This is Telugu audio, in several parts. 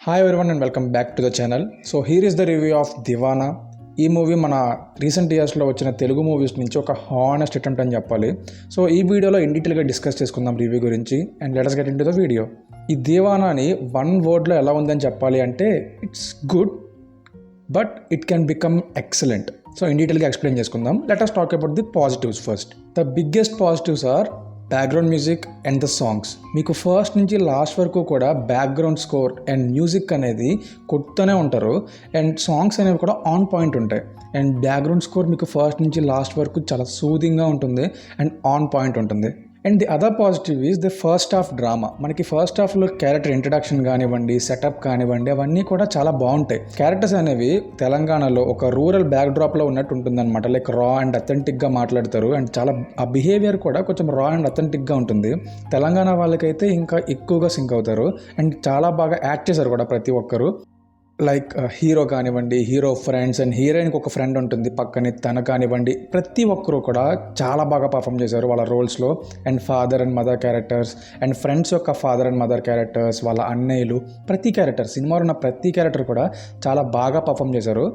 Hi everyone and welcome back to the channel. So here is the review of Deewana. ఈ మూవీ మన రీసెంట్ ఇయర్స్లో వచ్చిన తెలుగు మూవీస్ నుంచి ఒక హానెస్ట్ అటెంప్ట్ అని చెప్పాలి. సో ఈ వీడియోలో ఇన్ డీటెయిల్గా డిస్కస్ చేసుకుందాం రివ్యూ గురించి and let's get in to the video. ఈ దివానాని వన్ వర్డ్లో ఎలా ఉందని చెప్పాలి అంటే it's good but it can become excellent. So in డీటెయిల్గా ఎక్స్ప్లెయిన్ చేసుకుందాం. Let us talk about the positives first. The biggest positives or background music and the songs. మీకు ఫస్ట్ నుంచి లాస్ట్ వరకు కూడా బ్యాక్గ్రౌండ్ స్కోర్ అండ్ మ్యూజిక్ అనేది కొడుతూనే ఉంటారు అండ్ సాంగ్స్ అనేవి కూడా ఆన్ పాయింట్ ఉంటాయి. అండ్ బ్యాక్గ్రౌండ్ స్కోర్ మీకు ఫస్ట్ నుంచి లాస్ట్ వరకు చాలా సూదింగ్గా ఉంటుంది అండ్ ఆన్ పాయింట్ ఉంటుంది. And the other positive is the first half drama. మనకి ఫస్ట్ హాఫ్లో క్యారెక్టర్ ఇంట్రడక్షన్ కానివ్వండి, సెటప్ కానివ్వండి, అవన్నీ కూడా చాలా బాగుంటాయి. క్యారెక్టర్స్ అనేవి తెలంగాణలో ఒక రూరల్ బ్యాక్ డ్రాప్లో ఉన్నట్టు ఉంటుందన్నమాట. లైక్ రా అండ్ అథెంటిక్గా మాట్లాడతారు అండ్ చాలా ఆ బిహేవియర్ కూడా కొంచెం రా అండ్ అథెంటిక్గా ఉంటుంది. తెలంగాణ వాళ్ళకైతే ఇంకా ఎక్కువగా సింక్ అవుతారు అండ్ చాలా బాగా యాక్ట్ చేశారు కూడా ప్రతి ఒక్కరు. లైక్ హీరో కానివ్వండి, హీరో ఫ్రెండ్స్ అండ్ హీరోయిన్కి ఒక ఫ్రెండ్ ఉంటుంది పక్కనే, తన కానివ్వండి, ప్రతి ఒక్కరు కూడా చాలా బాగా పర్ఫామ్ చేశారు వాళ్ళ రోల్స్లో. And father and mother characters and friends యొక్క ఫాదర్ అండ్ మదర్ క్యారెక్టర్స్, వాళ్ళ అన్నయ్యలు, ప్రతి క్యారెక్టర్, సినిమాలో ఉన్న ప్రతి క్యారెక్టర్ కూడా చాలా బాగా పర్ఫామ్ చేశారు.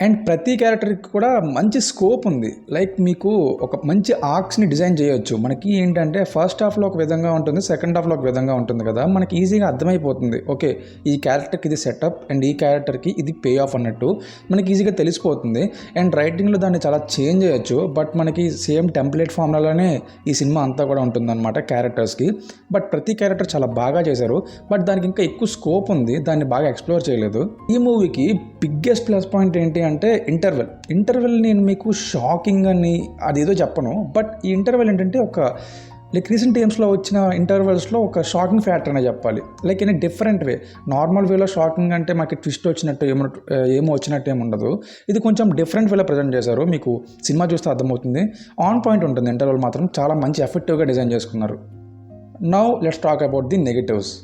అండ్ ప్రతి క్యారెక్టర్కి కూడా మంచి స్కోప్ ఉంది. లైక్ మీకు ఒక మంచి ఆర్క్స్ని డిజైన్ చేయొచ్చు. మనకి ఏంటంటే ఫస్ట్ హాఫ్లో ఒక విధంగా ఉంటుంది, సెకండ్ హాఫ్లో ఒక విధంగా ఉంటుంది కదా, మనకి ఈజీగా అర్థమైపోతుంది. ఓకే, ఈ క్యారెక్టర్కి ఇది సెటప్ అండ్ ఈ క్యారెక్టర్కి ఇది పే ఆఫ్ అన్నట్టు మనకి ఈజీగా తెలిసిపోతుంది. అండ్ రైటింగ్లో దాన్ని చాలా చేంజ్ చేయొచ్చు. బట్ మనకి సేమ్ టెంప్లెట్ ఫార్ములాలోనే ఈ సినిమా అంతా కూడా ఉంటుందన్నమాట క్యారెక్టర్స్కి. బట్ ప్రతి క్యారెక్టర్ చాలా బాగా చేశారు. బట్ దానికి ఇంకా ఎక్కువ స్కోప్ ఉంది, దాన్ని బాగా ఎక్స్ప్లోర్ చేయలేదు. ఈ మూవీకి బిగ్గెస్ట్ ప్లస్ పాయింట్ ఏంటి అంటే ఇంటర్వెల్ నేను మీకు షాకింగ్ అని అదేదో చెప్పను. బట్ ఈ ఇంటర్వెల్ ఏంటంటే ఒక లైక్ రీసెంట్ టైమ్స్లో వచ్చిన ఇంటర్వెల్స్లో ఒక షాకింగ్ ఫ్యాక్టర్ అనే చెప్పాలి. Like in a different way. Normal వేలో షాకింగ్ అంటే మాకు ట్విస్ట్ వచ్చినట్టు ఏమో వచ్చినట్టు ఏమి ఉండదు. ఇది కొంచెం డిఫరెంట్ వేలో ప్రజెంట్ చేశారు. మీకు సినిమా చూస్తే అర్థమవుతుంది. ఆన్ పాయింట్ ఉంటుంది. ఇంటర్వెల్ మాత్రం చాలా మంచి ఎఫెక్టివ్గా డిజైన్ చేసుకున్నారు. Now let's talk about the negatives.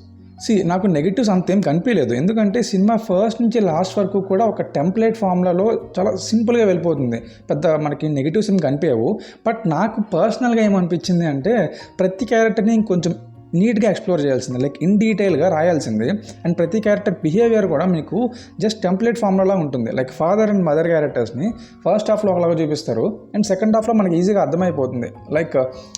నాకు నెగిటివ్స్ అంతేం కనిపించలేదు. ఎందుకంటే సినిమా ఫస్ట్ నుంచి లాస్ట్ వరకు కూడా ఒక టెంప్లెట్ ఫార్ములాలో చాలా సింపుల్గా వెళ్ళిపోతుంది. పెద్ద మనకి నెగిటివ్స్ ఏం కనిపించవు. బట్ నాకు పర్సనల్గా ఏమనిపించింది అంటే ప్రతి క్యారెక్టర్ని ఇంకొంచెం నీట్గా ఎక్స్ప్లోర్ చేయాల్సింది, లైక్ ఇన్ డీటెయిల్గా రాయాల్సింది. అండ్ ప్రతి క్యారెక్టర్ బిహేవియర్ కూడా మీకు జస్ట్ టెంప్లెట్ ఫార్ములా ఉంటుంది. లైక్ ఫాదర్ అండ్ మదర్ క్యారెక్టర్స్ని ఫస్ట్ హాఫ్లో ఒకలాగా చూపిస్తారు అండ్ సెకండ్ హాఫ్లో మనకి ఈజీగా అర్థమైపోతుంది. Like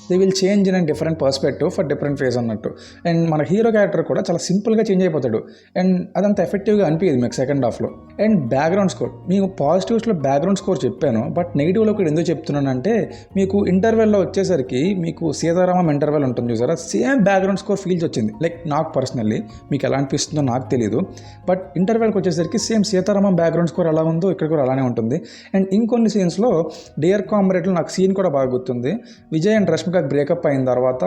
they will change in and different perspective for different phase అన్నట్టు. అండ్ మన హీరో క్యారెక్టర్ కూడా చాలా సింపుల్గా చేంజ్ అయిపోతాడు అండ్ అదంత ఎఫెక్టివ్గా అనిపించదు మీకు సెకండ్ హాఫ్లో. అండ్ బ్యాక్గ్రౌండ్ స్కోర్, మీకు పాజిటివ్స్లో బ్యాక్గ్రౌండ్ స్కోర్ చెప్పాను. బట్ నెగిటివ్లో కూడా ఎందుకు చెప్తున్నానంటే మీకు ఇంటర్వెల్లో వచ్చేసరికి మీకు సీతారామం ఇంటర్వెల్ ఉంటుంది చూసారా, సేమ్ బ్యాక్గ్రౌండ్ స్కోర్ ఫీల్స్ వచ్చింది. లైక్ నాకు పర్సనల్లీ, మీకు ఎలా అనిపిస్తుందో నాకు తెలియదు. బట్ ఇంటర్వెల్కి వచ్చేసరికి సేమ్ సీతారామం బ్యాక్గ్రౌండ్ స్కోర్ ఎలా ఉందో ఇక్కడ కూడా అలానే ఉంటుంది. అండ్ ఇంకొన్ని సీన్స్లో డియర్ కామ్రేడ్లో నాకు సీన్ కూడా బాగా గుర్తుంది. విజయ్ అండ్ రష్మిక బ్రేకప్ అయిన తర్వాత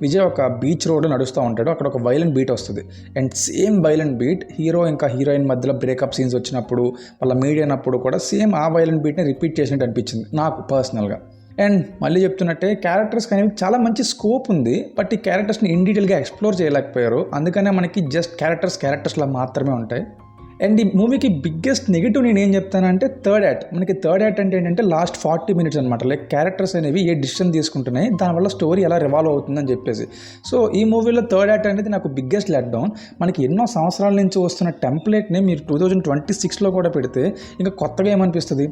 విజయ్ ఒక బీచ్ రోడ్ నడుస్తూ ఉంటాడు. అక్కడ ఒక వైలెంట్ బీట్ వస్తుంది and same violent beat hero ఇంకా హీరోయిన్ మధ్యలో బ్రేకప్ సీన్స్ వచ్చినప్పుడు, వాళ్ళ మీడియా అయినప్పుడు కూడా సేమ్ ఆ వైలెంట్ బీట్ని రిపీట్ చేసినట్టు అనిపించింది నాకు పర్సనల్గా. అండ్ మళ్ళీ చెప్తున్నట్టే క్యారెక్టర్స్ కానీ చాలా మంచి స్కోప్ ఉంది. బట్ ఈ క్యారెక్టర్స్ని ఇన్ డీటెయిల్గా ఎక్స్ప్లోర్ చేయలేకపోయారు. అందుకనే మనకి జస్ట్ క్యారెక్టర్స్లా మాత్రమే ఉంటాయి. అండ్ ఈ మూవీకి బిగ్గెస్ట్ నెగిటివ్ నేను ఏం చెప్తానంటే థర్డ్ యాక్ట్. మనకి థర్డ్ యాక్ట్ అంటే ఏంటంటే లాస్ట్ 40 minutes అనమాట. లైక్ క్యారెక్టర్స్ అనేవి ఏ డిసిషన్ తీసుకుంటున్నాయి, దానివల్ల స్టోరీ ఎలా రివాల్వ్ అవుతుందని చెప్పేసి. సో ఈ మూవీలో థర్డ్ యాక్ట్ అనేది నాకు బిగ్గెస్ట్ లెట్ డౌన్. మనకి ఎన్నో సంవత్సరాల నుంచి వస్తున్న టెంప్లెట్ని మీరు 2026లో కూడా పెడితే ఇంకా కొత్తగా ఏమనిపిస్తుంది.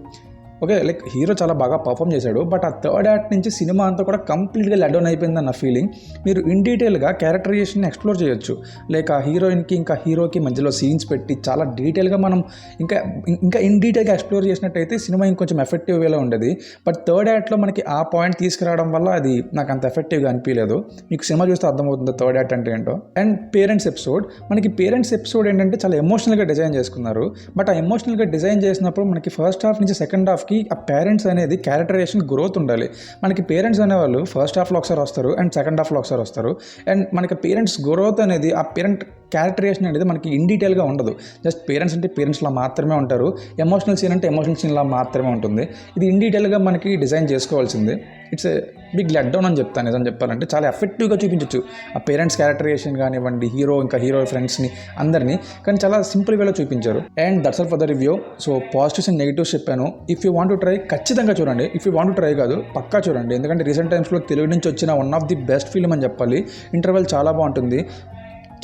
ఓకే, లైక్ హీరో చాలా బాగా పర్ఫామ్ చేశాడు. బట్ ఆ థర్డ్ యాక్ట్ నుంచి సినిమా అంతా కూడా కంప్లీట్గా లెట్ డౌన్ అయిపోయింది అన్న ఫీలింగ్. మీరు ఇన్ డీటెయిల్గా క్యారెక్టరైజేషన్ ఎక్స్ప్లోర్ చేయొచ్చు. లైక్ ఆ హీరోయిన్కి ఇంకా హీరోకి మధ్యలో సీన్స్ పెట్టి చాలా డీటెయిల్గా మనం ఇంకా ఇన్ డీటెయిల్గా ఎక్స్ప్లోర్ చేసినట్టయితే సినిమా ఇంకొంచెం ఎఫెక్టివ్ వేలో ఉండేది. బట్ థర్డ్ యాక్ట్లో మనకి ఆ పాయింట్ తీసుకురావడం వల్ల అది నాకు అంత ఎఫెక్టివ్గా అనిపించలేదు. మీకు సినిమా చూస్తే అర్థమవుతుంది థర్డ్ యాక్ట్ అంటే ఏంటో. అండ్ పేరెంట్స్ ఎపిసోడ్, మనకి పేరెంట్స్ ఎపిసోడ్ ఏంటంటే చాలా ఎమోషనల్గా డిజైన్ చేసుకున్నారు. బట్ ఆ ఎమోషనల్గా డిజైన్ చేసినప్పుడు మనకి ఫస్ట్ హాఫ్ నుంచి సెకండ్ హాఫ్ ఆ పేరెంట్స్ అనేది క్యారెక్టరైజేషన్ గ్రోత్ ఉండాలి. మనకి పేరెంట్స్ అనేవాళ్ళు ఫస్ట్ హాఫ్లో ఒకసారి వస్తారు అండ్ సెకండ్ హాఫ్లో ఒకసారి వస్తారు. అండ్ మనకి పేరెంట్స్ గ్రోత్ అనేది, ఆ పేరెంట్ క్యారెక్టరైజేషన్ అనేది మనకి ఇన్ డీటెయిల్గా ఉండదు. జస్ట్ పేరెంట్స్ అంటే పేరెంట్స్లా మాత్రమే ఉంటారు, ఎమోషనల్ సీన్ అంటే ఎమోషనల్ సీన్లా మాత్రమే ఉంటుంది. ఇది ఇన్ డీటెయిల్గా మనకి డిజైన్ చేసుకోవాల్సిందే. It's a big let down అని చెప్తాను. నిజం చెప్పాలంటే చాలా ఎఫెక్టివ్గా చూపించవచ్చు ఆ పేరెంట్స్ క్యారెక్టరైజేషన్ కానివ్వండి, హీరో ఇంకా హీరో ఫ్రెండ్స్ని అందరినీ, కానీ చాలా సింపుల్ వేలో చూపించారు. And that's all for the review. So positives and negatives చెప్పాను. If you want to try ఖచ్చితంగా చూడండి. If you want to try కాదు, పక్కా చూడండి. ఎందుకంటే రీసెంట్ టైమ్స్లో తెలుగు నుంచి వచ్చిన one of the best film అని చెప్పాలి. ఇంటర్వెల్ చాలా బాగుంటుంది.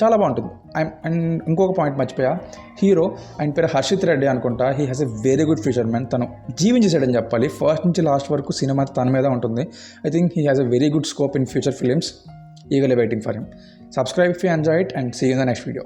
చాలా బాగుంటుంది. అండ్ ఇంకొక పాయింట్ మర్చిపోయా, హీరో ఆయన పేరు హర్షిత్ రెడ్డి అనుకుంటా. He has a very good future man. తను జీవించేసాడని చెప్పాలి. ఫస్ట్ నుంచి లాస్ట్ వరకు సినిమా తన మీద ఉంటుంది. I think he has a very good scope in future films. ఈగలీ waiting for him. Subscribe if you enjoy it and see you in the next video.